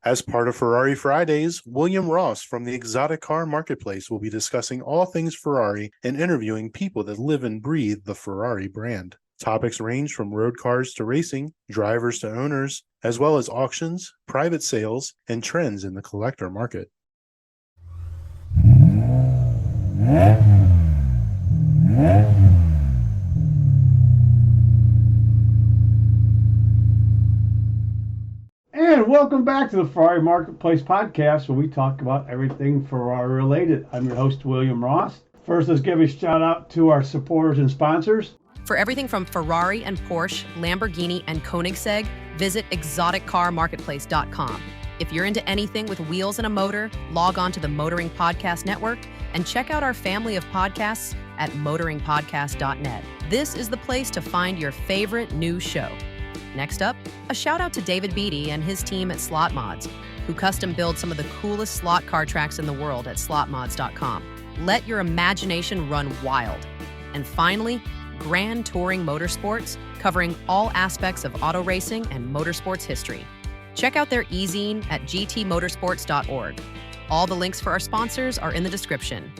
As part of Ferrari Fridays, William Ross from the Exotic Car Marketplace will be discussing all things Ferrari and interviewing people that live and breathe the Ferrari brand. Topics range from road cars to racing, drivers to owners, as well as auctions, private sales, and trends in the collector market. And welcome back to the Ferrari Marketplace podcast, where we talk about everything Ferrari related. I'm your host, William Ross. First, let's give a shout out to our supporters and sponsors. For everything from Ferrari and Porsche, Lamborghini and Koenigsegg, visit exoticcarmarketplace.com. If you're into anything with wheels and a motor, log on to the Motoring Podcast Network and check out our family of podcasts at motoringpodcast.net. This is the place to find your favorite new show. Next up, a shout out to David Beatty and his team at Slot Mods, who custom build some of the coolest slot car tracks in the world at slotmods.com. Let your imagination run wild. And finally, Grand Touring Motorsports, covering all aspects of auto racing and motorsports history. Check out their e-zine at gtmotorsports.org. All the links for our sponsors are in the description.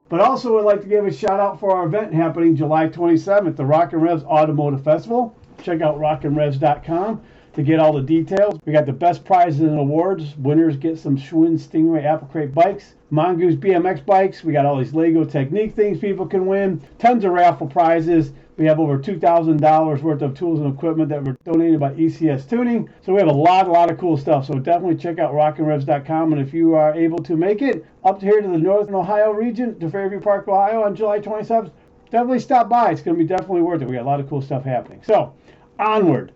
But also, I'd like to give a shout out for our event happening July 27th at the Rock and Revs Automotive Festival. Check out rockandrevs.com to get all the details. We got the best prizes and awards. Winners get some Schwinn Stingray Apple Crate bikes, Mongoose BMX bikes. We got all these Lego Technique things people can win. Tons of raffle prizes. We have over $2,000 worth of tools and equipment that were donated by ECS Tuning. So we have a lot of cool stuff. So definitely check out rockandrevs.com. And if you are able to make it up here to the Northern Ohio region, to Fairview Park, Ohio on July 27th, definitely stop by. It's going to be definitely worth it. We got a lot of cool stuff happening. So onward.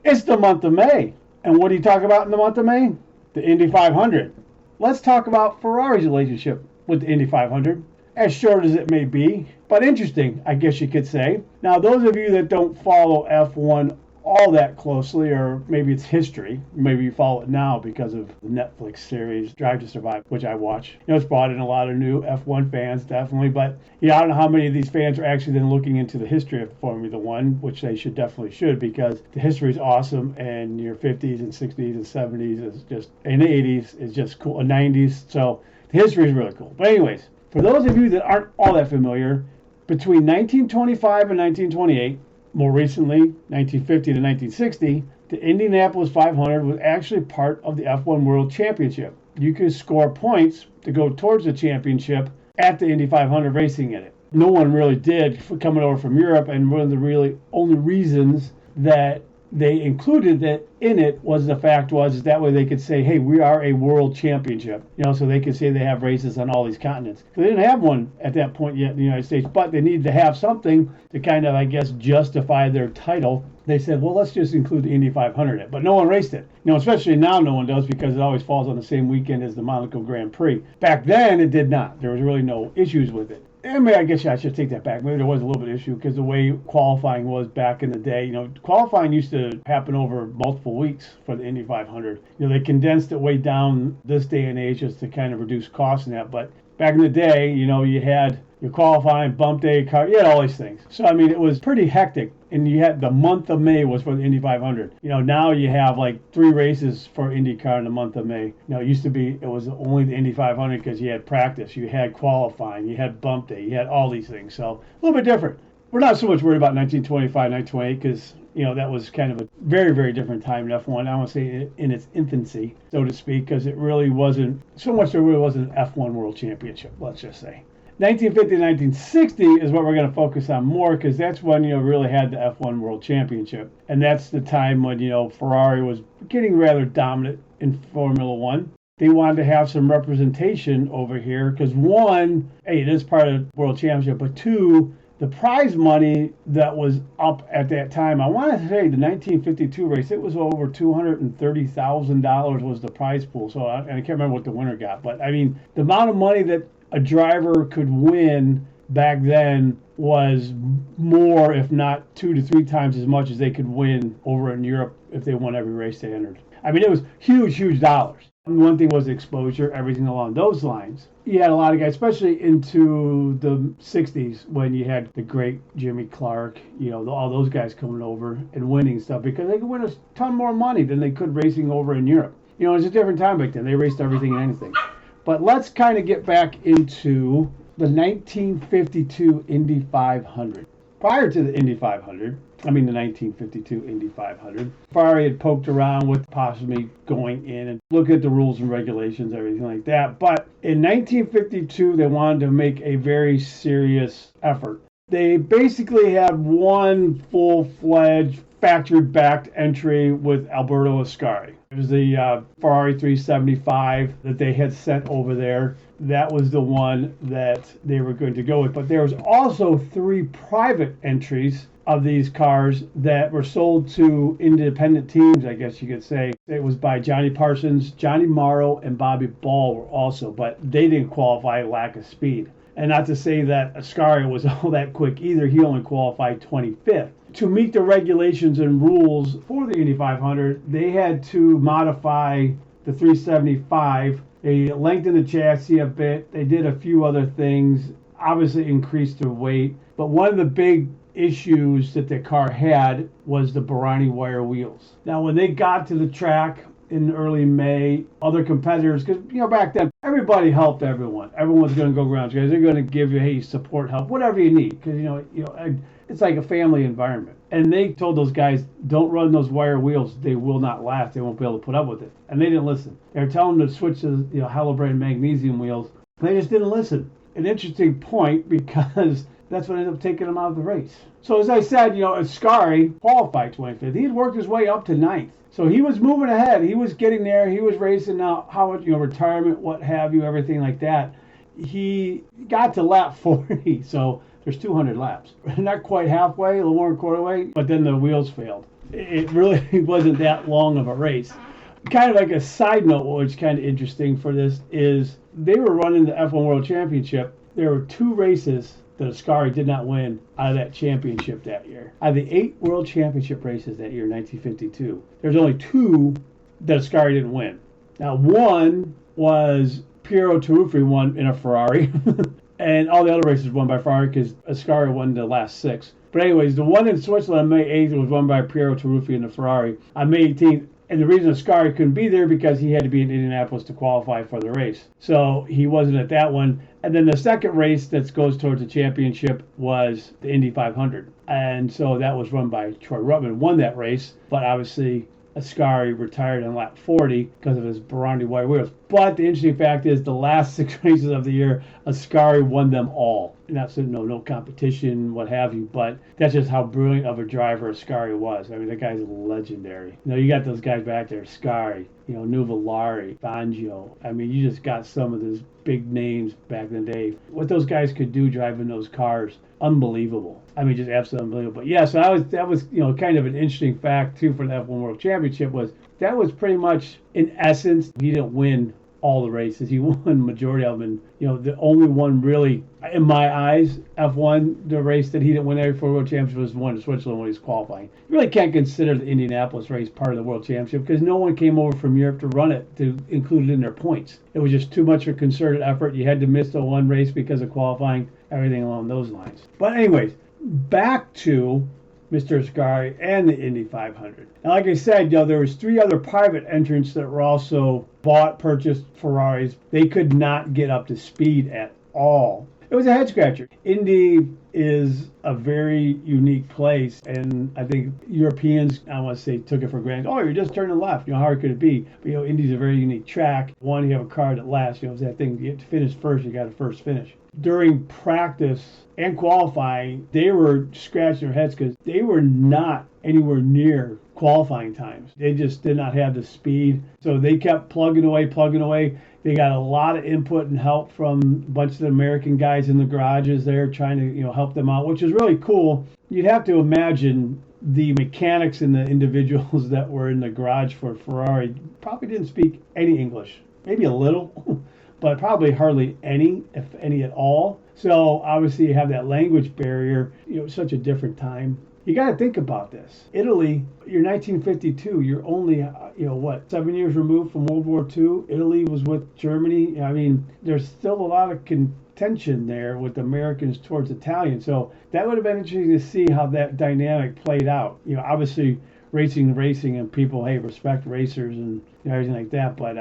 It's the month of May. And what do you talk about in the month of May? The Indy 500. Let's talk about Ferrari's relationship with the Indy 500. As short as it may be, but interesting, I guess you could say. Now, those of you that don't follow F1 all that closely, or maybe it's history, maybe you follow it now because of the Netflix series Drive to Survive, which I watch. You know, it's brought in a lot of new F1 fans, definitely, but yeah, I don't know how many of these fans are actually then looking into the history of Formula One, which they definitely should, because the history is awesome, and your 50s and 60s and 70s is just, and the 80s is just cool, and 90s, so the history is really cool. But anyways, for those of you that aren't all that familiar, between 1925 and 1928, more recently, 1950 to 1960, the Indianapolis 500 was actually part of the F1 World Championship. You could score points to go towards the championship at the Indy 500 racing in it. No one really did coming over from Europe, and one of the really only reasons that they included that in it was the fact was that way they could say, hey, we are a world championship, so they could say they have races on all these continents. So they didn't have one at that point yet in the United States, but they needed to have something to kind of, I guess, justify their title. They said, well, let's just include the Indy 500 in it, but no one raced it. Especially now no one does, because it always falls on the same weekend as the Monaco Grand Prix. Back then it did not. There was really no issues with it. And I guess I should take that back. Maybe there was a little bit of issue because the way qualifying was back in the day, qualifying used to happen over multiple weeks for the Indy 500. They condensed it way down this day and age just to kind of reduce costs and that. But back in the day, you had your qualifying, bump day, car, you had all these things. So, it was pretty hectic. And you had the month of May was for the Indy 500. Now you have like 3 races for IndyCar in the month of May. It used to be, it was only the Indy 500 because you had practice, you had qualifying, you had bump day, you had all these things. So a little bit different. We're not so much worried about 1925, 1928 because, that was kind of a very, very different time in F1. I want to say in its infancy, so to speak, because it really wasn't, so much there really wasn't an F1 World Championship, let's just say. 1950 to 1960 is what we're going to focus on more, because that's when really had the F1 World Championship, and that's the time when Ferrari was getting rather dominant in Formula One. They wanted to have some representation over here because one, hey, it is part of the World Championship, but two, the prize money that was up at that time, I want to say the 1952 race, it was over $230,000 was the prize pool. So I can't remember what the winner got, but the amount of money that a driver could win back then was more, if not 2 to 3 times as much as they could win over in Europe if they won every race they entered. It was huge dollars. One thing was exposure, everything along those lines. You had a lot of guys, especially into the 60s when you had the great Jimmy Clark, all those guys coming over and winning stuff because they could win a ton more money than they could racing over in Europe. You know, it was a different time back then. They raced everything and anything. But let's kind of get back into the 1952 Indy 500. Prior to the Indy 500, the 1952 Indy 500, Ferrari had poked around with possibly going in and look at the rules and regulations, everything like that. But in 1952, they wanted to make a very serious effort. They basically had one full-fledged factory-backed entry with Alberto Ascari. It was the Ferrari 375 that they had sent over there. That was the one that they were going to go with. But there was also 3 private entries of these cars that were sold to independent teams, I guess you could say. It was by Johnny Parsons, Johnny Morrow, and Bobby Ball were also, but they didn't qualify, lack of speed. And not to say that Ascari was all that quick either. He only qualified 25th. To meet the regulations and rules for the Indy 500, they had to modify the 375. They lengthened the chassis a bit. They did a few other things, obviously increased their weight. But one of the big issues that the car had was the Barani wire wheels. Now, when they got to the track in early May, other competitors, because back then everybody helped everyone. Everyone was going to go around. They're going to give you, hey, support, help, whatever you need, because it's like a family environment. And they told those guys, don't run those wire wheels. They will not last. They won't be able to put up with it. And they didn't listen. They were telling them to switch to Halobrand magnesium wheels. They just didn't listen. An interesting point, because that's what ended up taking them out of the race. So as I said, Ascari qualified 25th. He had worked his way up to 9th. So he was moving ahead. He was getting there. He was racing now, retirement, what have you, everything like that. He got to lap 40, so there's 200 laps. Not quite halfway, a little more than a quarter way, but then the wheels failed. It really wasn't that long of a race. Kind of like a side note, what's kind of interesting for this is they were running the F1 World Championship. There were 2 races that Ascari did not win out of that championship that year. Out of the 8 World Championship races that year, 1952, there's only 2 that Ascari didn't win. Now, one was Piero Taruffi won in a Ferrari, and all the other races won by Ferrari because Ascari won the last 6. But anyways, the one in Switzerland on May 8th was won by Piero Taruffi in the Ferrari. On May 18th, and the reason Ascari couldn't be there because he had to be in Indianapolis to qualify for the race. So he wasn't at that one. And then the second race that goes towards the championship was the Indy 500. And so that was run by Troy Ruttman, won that race. But obviously Ascari retired on lap 40 because of his Barani wire wheels. But the interesting fact is the last 6 races of the year, Ascari won them all. Not so no competition, what have you, but that's just how brilliant of a driver Ascari was. I mean, that guy's legendary. You got those guys back there, Ascari, Nuvolari, Fangio. I mean, you just got some of those big names back in the day. What those guys could do driving those cars, unbelievable. I mean, just absolutely unbelievable. But yeah, so that was kind of an interesting fact too for the F1 World Championship was pretty much in essence he didn't win all the races. He won majority of them. And, the only one really, in my eyes, F1, the race that he didn't win every 4 World Championship was the one in Switzerland when he was qualifying. You really can't consider the Indianapolis race part of the World Championship because no one came over from Europe to run it, to include it in their points. It was just too much of a concerted effort. You had to miss the one race because of qualifying, everything along those lines. But anyways, back to Mr. Ascari and the Indy 500. And like I said, there was 3 other private entrants that were also purchased Ferraris. They could not get up to speed at all. It was a head scratcher. Indy is a very unique place, and I think Europeans, I want to say, took it for granted. Oh, you're just turning left. How hard could it be? But Indy's a very unique track. One, you have a car that lasts. It's that thing. You have to finish first. You got to first finish. During practice and qualifying, they were scratching their heads because they were not anywhere near qualifying times. They just did not have the speed. So they kept plugging away. They got a lot of input and help from a bunch of the American guys in the garages there trying to help them out, which is really cool. You'd have to imagine the mechanics and the individuals that were in the garage for Ferrari probably didn't speak any English, maybe a little, but probably hardly any, if any at all. So obviously you have that language barrier. Such a different time. You got to think about this. Italy, you're 1952. You're only, 7 years removed from World War II. Italy was with Germany. I mean, there's still a lot of contention there with Americans towards Italians. So that would have been interesting to see how that dynamic played out. Obviously, racing, and people, hey, respect racers and everything like that. But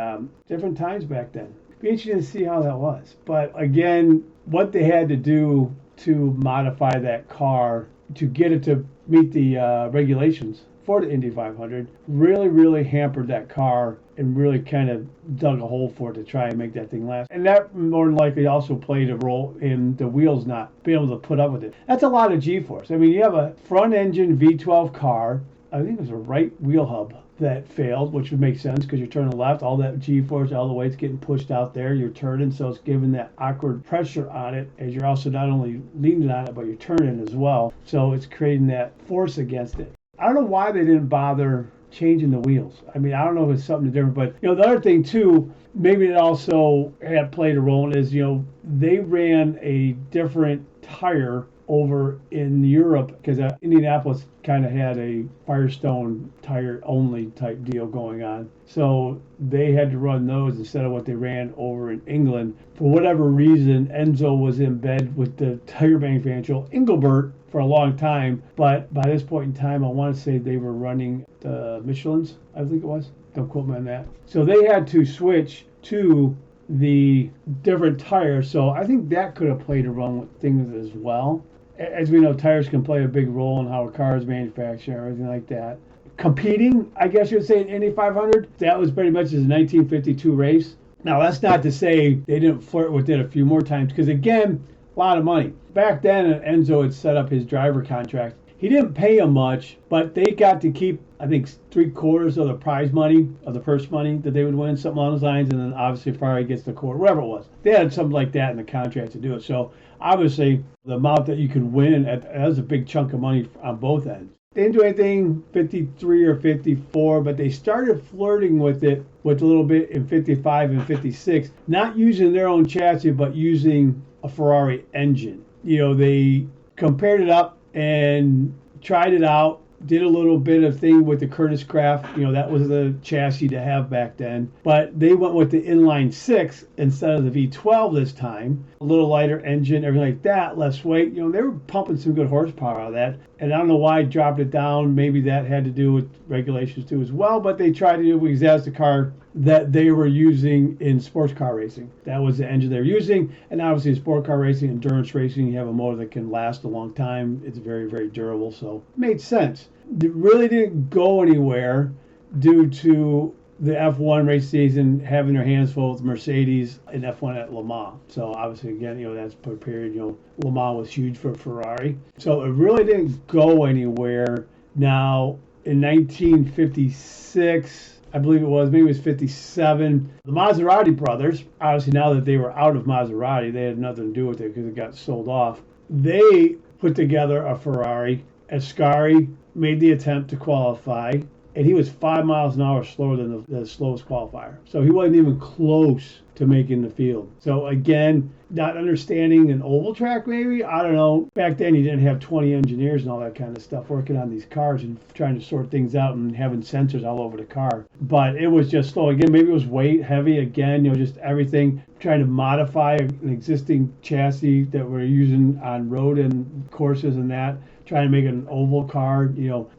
different times back then. Be interesting to see how that was. But again, what they had to do to modify that car to get it to meet the regulations for the Indy 500 really hampered that car and really kind of dug a hole for it to try and make that thing last. And that more than likely also played a role in the wheels not being able to put up with it. That's a lot of G-force. I mean, you have a front engine V12 car. I think it was a right wheel hub that failed, which would make sense because you're turning left, all that G-force, all the weight's getting pushed out there, you're turning, so it's giving that awkward pressure on it as you're also not only leaning on it, but you're turning as well. So it's creating that force against it. I don't know why they didn't bother changing the wheels. I mean, I don't know if it's something different, but the other thing too, maybe it also had played a role is, they ran a different tire over in Europe because Indianapolis kind of had a Firestone tire only type deal going on. So they had to run those instead of what they ran over in England. For whatever reason, Enzo was in bed with the tire manufacturer Engelbert for a long time. But by this point in time, I want to say they were running the Michelins, I think it was. Don't quote me on that. So they had to switch to the different tires. So I think that could have played a role with things as well. As we know, tires can play a big role in how a car is manufactured and everything like that. Competing, I guess you would say, in Indy 500, that was pretty much his 1952 race. Now, that's not to say they didn't flirt with it a few more times, because again, a lot of money. Back then, Enzo had set up his driver contract. He didn't pay him much, but they got to keep, I think, 3/4 of the prize money, of the purse money that they would win, something along those lines, and then obviously Ferrari gets the quarter, whatever it was. They had something like that in the contract to do it. So obviously, the amount that you could win, that was a big chunk of money on both ends. They didn't do anything 53 or 54, but they started flirting with it with a little bit in 55 and 56, not using their own chassis, but using a Ferrari engine. They compared it up and tried it out, did a little bit of thing with the Curtis Craft. That was the chassis to have back then. But they went with the inline 6 instead of the V12 this time. A little lighter engine, everything like that, less weight. They were pumping some good horsepower out of that. And I don't know why I dropped it down. Maybe that had to do with regulations too as well. But they tried to do because that's the car that they were using in sports car racing. That was the engine they were using. And obviously in sport car racing, endurance racing, you have a motor that can last a long time. It's very, very durable. So it made sense. It really didn't go anywhere due to the F1 race season having their hands full with Mercedes and F1 at Le Mans. So obviously, again, that's per period, Le Mans was huge for Ferrari. So it really didn't go anywhere. Now, in 1956, I believe it was, maybe it was 57, the Maserati brothers, obviously now that they were out of Maserati, they had nothing to do with it because it got sold off. They put together a Ferrari. Ascari made the attempt to qualify, and he was 5 miles an hour slower than the slowest qualifier. So he wasn't even close to making the field. So again, not understanding an oval track maybe, I don't know. Back then you didn't have 20 engineers and all that kind of stuff working on these cars and trying to sort things out and having sensors all over the car. But it was just slow. Again, maybe it was weight heavy. Again, just everything, trying to modify an existing chassis that we're using on road and courses and that. Trying to make an oval car,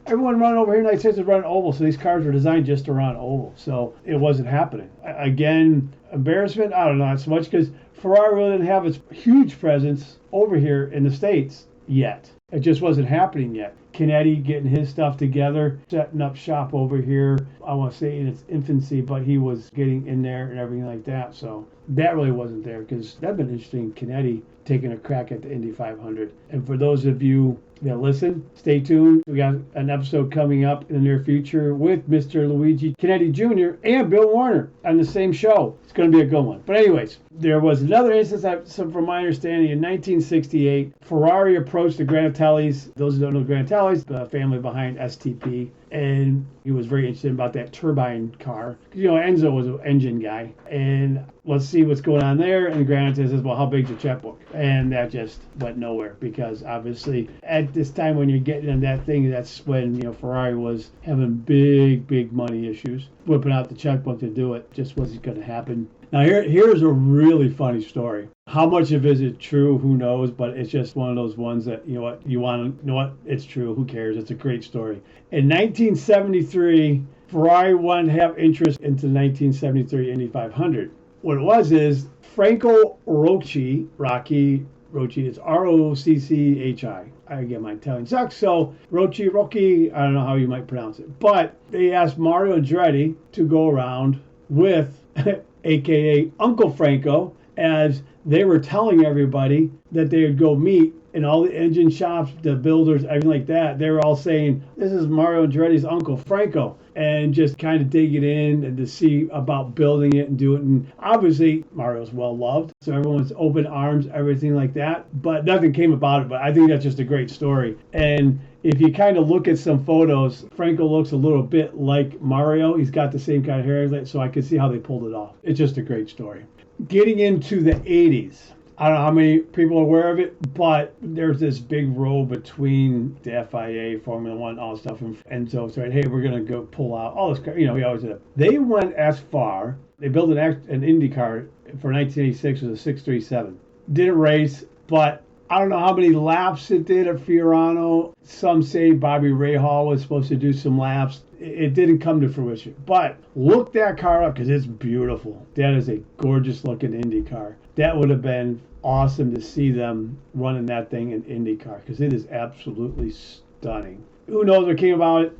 everyone running over here tonight says to run oval, so these cars were designed just to run oval. So it wasn't happening. Again, embarrassment, I don't know, not so much because Ferrari really didn't have its huge presence over here in the States yet. It just wasn't happening yet. Kennedy getting his stuff together, setting up shop over here, I want to say in its infancy, but he was getting in there and everything like that. So that really wasn't there because that'd been interesting, Kennedy taking a crack at the Indy 500. And for those of you that listen, stay tuned. We got an episode coming up in the near future with Mr. Luigi Kennedy Jr. and Bill Warner on the same show. It's going to be a good one. But anyways, there was another instance, from my understanding, in 1968, Ferrari approached the Granatellis. Those who don't know Granatellis, the family behind STP, and he was very interested about that turbine car. Enzo was an engine guy, and let's see what's going on there. And Granatelli says, well, how big's your checkbook? And that just went nowhere because obviously at this time when you're getting in that thing, that's when Ferrari was having big money issues. Whipping out the checkbook to do it just wasn't going to happen. Now here's a really funny story. How much of it is true? Who knows? But it's just one of those ones that, it's true. Who cares? It's a great story. In 1973, Ferrari wanted to have interest into the 1973 Indy 500. What it was is Franco Rocci, it's Rocchi. I get my Italian sucks, so Rocci, I don't know how you might pronounce it. But they asked Mario Andretti to go around with, aka Uncle Franco, as they were telling everybody that they would go meet in all the engine shops, the builders, everything like that. They were all saying, this is Mario Andretti's Uncle Franco, and just kind of dig it in and to see about building it and do it. And obviously, Mario's well loved, so everyone's open arms, everything like that. But nothing came about it. But I think that's just a great story. And if you kind of look at some photos, Franco looks a little bit like Mario. He's got the same kind of hair, so I can see how they pulled it off. It's just a great story. Getting into the 80s. I don't know how many people are aware of it, but there's this big row between the FIA, Formula One, all this stuff, and Enzo said, hey, we're going to go pull out all this, we always did it. They went as far, they built an IndyCar for 1986 with a 637. Didn't race, but I don't know how many laps it did at Fiorano. Some say Bobby Rahal was supposed to do some laps. It didn't come to fruition. But look that car up because it's beautiful. That is a gorgeous looking Indy car. That would have been awesome to see them running that thing in IndyCar because it is absolutely stunning. Who knows what came about it?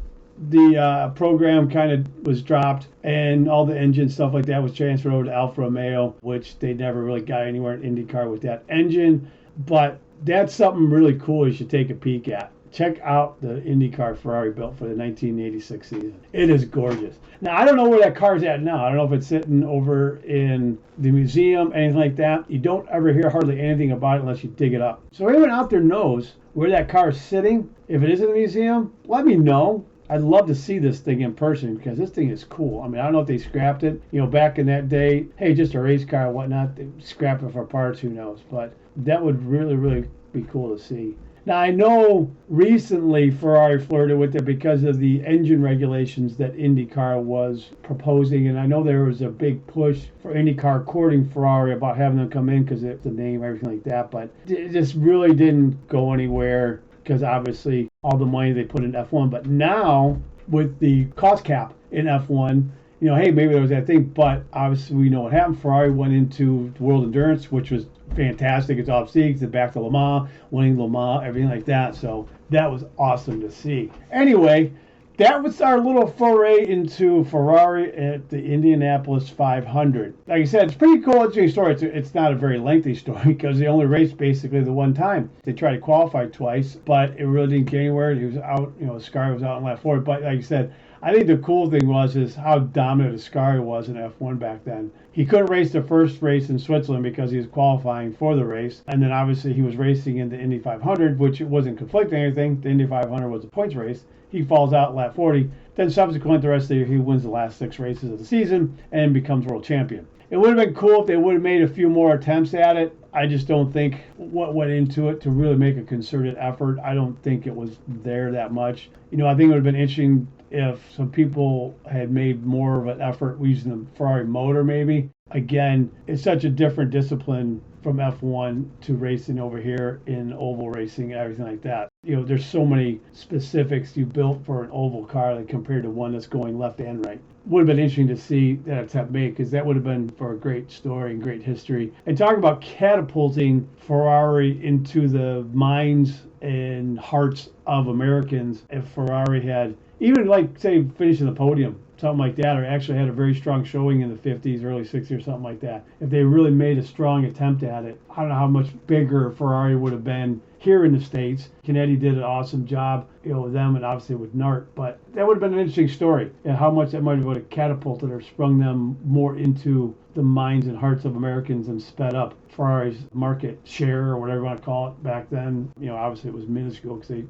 The program kind of was dropped and all the engine stuff like that was transferred over to Alfa Romeo, which they never really got anywhere in IndyCar with that engine. But that's something really cool you should take a peek at. Check out the IndyCar Ferrari built for the 1986 season. It is gorgeous. Now, I don't know where that car's at now. I don't know if it's sitting over in the museum, anything like that. You don't ever hear hardly anything about it unless you dig it up. So anyone out there knows where that car is sitting. If it is in the museum, let me know. I'd love to see this thing in person because this thing is cool. I mean, I don't know if they scrapped it. Back in that day, hey, just a race car and whatnot, they scrap it for parts, who knows. But that would really, really be cool to see. Now, I know recently Ferrari flirted with it because of the engine regulations that IndyCar was proposing. And I know there was a big push for IndyCar courting Ferrari about having them come in because it's the name, everything like that. But it just really didn't go anywhere because obviously all the money they put in F1. But now with the cost cap in F1, hey, maybe there was that thing. But obviously we know what happened. Ferrari went into the World Endurance, which was fantastic. It's off seats, it's back to Le Mans, winning Le Mans, everything like that. So that was awesome to see. Anyway, that was our little foray into Ferrari at the Indianapolis 500. Like I said, it's pretty cool, interesting story. It's not a very lengthy story because they only raced basically the one time. They tried to qualify twice, but it really didn't get anywhere. He was out, Ascari was out in lap 4. But like I said, I think the cool thing is how dominant Ascari was in F1 back then. He couldn't race the first race in Switzerland because he was qualifying for the race. And then obviously he was racing in the Indy 500, which wasn't conflicting anything. The Indy 500 was a points race. He falls out in lap 40. Then subsequent the rest of the year, he wins the last 6 races of the season and becomes world champion. It would have been cool if they would have made a few more attempts at it. I just don't think what went into it to really make a concerted effort. I don't think it was there that much. I think it would have been interesting if some people had made more of an effort using the Ferrari motor maybe. Again, it's such a different discipline from F1 to racing over here in oval racing and everything like that. There's so many specifics you built for an oval car compared to one that's going left and right. Would have been interesting to see that attempt made because that would have been for a great story and great history. And talking about catapulting Ferrari into the minds and hearts of Americans, if Ferrari had even say finishing the podium, something like that, or actually had a very strong showing in the 50s, early 60s, or something like that. If they really made a strong attempt at it, I don't know how much bigger Ferrari would have been here in the States. Canetti did an awesome job, with them and obviously with Nart, but that would have been an interesting story and how much that might have catapulted or sprung them more into the minds and hearts of Americans and sped up Ferrari's market share or whatever you want to call it back then. Obviously it was minuscule because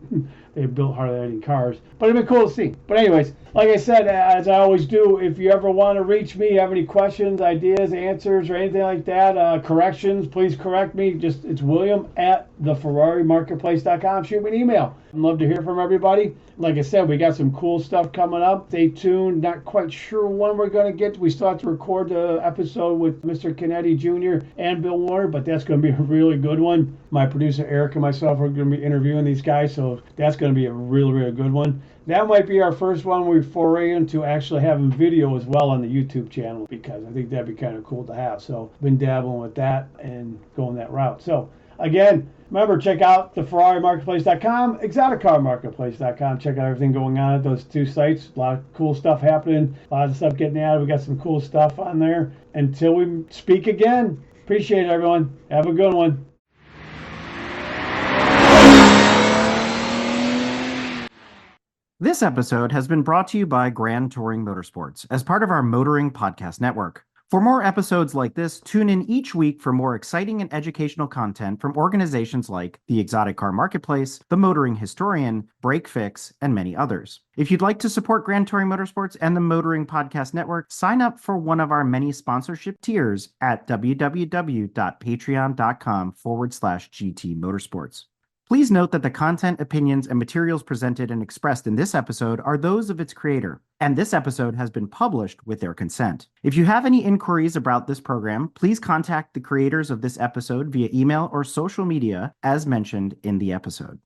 they built hardly any cars, but it'd be cool to see. But anyways, like I said, as I always do, if you ever want to reach me, have any questions, ideas, answers, or anything like that, corrections, please correct me. It's William at theferrarimarketplace.com. Shoot me an email. I'd love to hear from everybody. Like I said, we got some cool stuff coming up. Stay tuned. Not quite sure when we're going to get. We still have to record the episode with Mr. Canetti Jr. and Bill Warner, but that's going to be a really good one. My producer Eric and myself are going to be interviewing these guys, so that's going to be a really, really good one. That might be our first one we foray into actually having video as well on the YouTube channel, because I think that'd be kind of cool to have. So been dabbling with that and going that route. So again, remember, check out the FerrariMarketplace.com, ExoticCarMarketplace.com. Check out everything going on at those two sites. A lot of cool stuff happening, a lot of stuff getting added. We got some cool stuff on there. Until we speak again, appreciate it, everyone. Have a good one. This episode has been brought to you by Grand Touring Motorsports as part of our Motoring Podcast Network. For more episodes like this, tune in each week for more exciting and educational content from organizations like the Exotic Car Marketplace, the Motoring Historian, Break Fix, and many others. If you'd like to support Grand Touring Motorsports and the Motoring Podcast Network, sign up for one of our many sponsorship tiers at www.patreon.com/GT Motorsports. Please note that the content, opinions, and materials presented and expressed in this episode are those of its creator, and this episode has been published with their consent. If you have any inquiries about this program, please contact the creators of this episode via email or social media as mentioned in the episode.